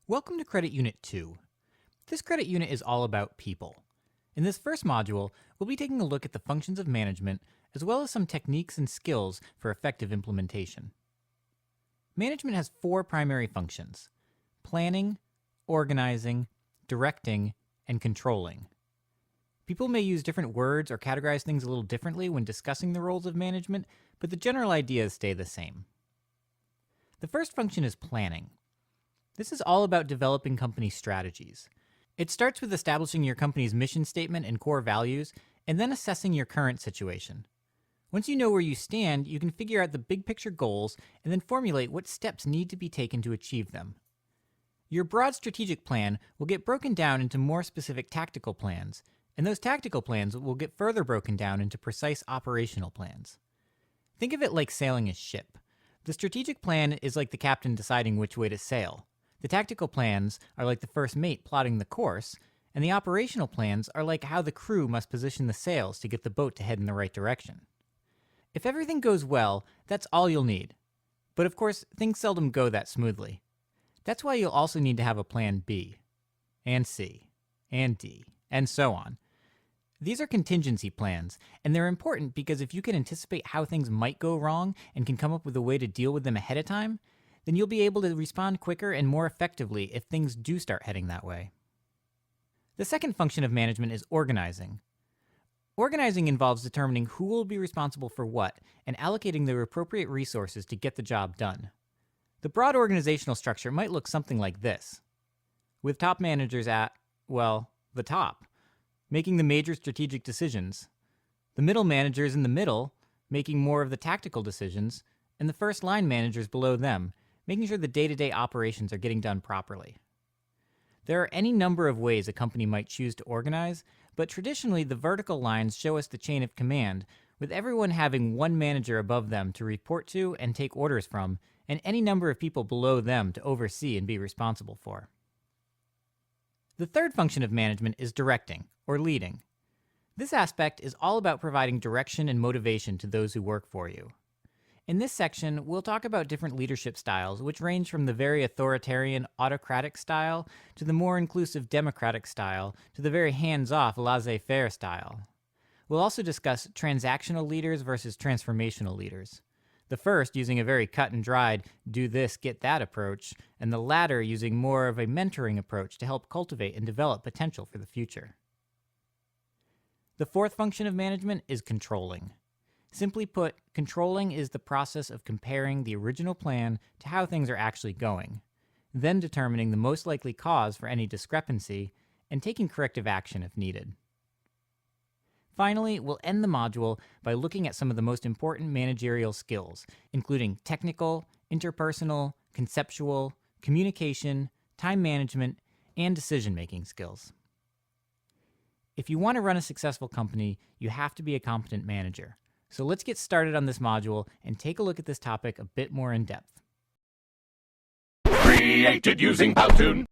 Welcome to Credit Unit 2. This credit unit is all about people. In this first module, we'll be taking a look at the functions of management, as well as some techniques and skills for effective implementation. Management has four primary functions: planning, organizing, directing, and controlling. People may use different words or categorize things a little differently when discussing the roles of management, but the general ideas stay the same. The first function is planning. This is all about developing company strategies. It starts with establishing your company's mission statement and core values, and then assessing your current situation. Once you know where you stand, you can figure out the big picture goals and then formulate what steps need to be taken to achieve them. Your broad strategic plan will get broken down into more specific tactical plans, and those tactical plans will get further broken down into precise operational plans. Think of it like sailing a ship. The strategic plan is like the captain deciding which way to sail. The tactical plans are like the first mate plotting the course, and the operational plans are like how the crew must position the sails to get the boat to head in the right direction. If everything goes well, that's all you'll need. But of course, things seldom go that smoothly. That's why you'll also need to have a plan B, and C, and D, and so on. These are contingency plans, and they're important because if you can anticipate how things might go wrong and can come up with a way to deal with them ahead of time, then you'll be able to respond quicker and more effectively if things do start heading that way. The second function of management is organizing. Organizing involves determining who will be responsible for what and allocating the appropriate resources to get the job done. The broad organizational structure might look something like this, with top managers at, well, the top, making the major strategic decisions, the middle managers in the middle making more of the tactical decisions, and the first line managers below them making sure the day-to-day operations are getting done properly. There are any number of ways a company might choose to organize, but traditionally the vertical lines show us the chain of command, with everyone having one manager above them to report to and take orders from, and any number of people below them to oversee and be responsible for. The third function of management is directing, or leading. This aspect is all about providing direction and motivation to those who work for you. In this section, we'll talk about different leadership styles, which range from the very authoritarian, autocratic style to the more inclusive democratic style to the very hands-off, laissez-faire style. We'll also discuss transactional leaders versus transformational leaders. The first using a very cut and dried, do this, get that approach, and the latter using more of a mentoring approach to help cultivate and develop potential for the future. The fourth function of management is controlling. Simply put, controlling is the process of comparing the original plan to how things are actually going, then determining the most likely cause for any discrepancy, and taking corrective action if needed. Finally, we'll end the module by looking at some of the most important managerial skills, including technical, interpersonal, conceptual, communication, time management, and decision-making skills. If you want to run a successful company, you have to be a competent manager. So let's get started on this module and take a look at this topic a bit more in depth. Created using Powtoon.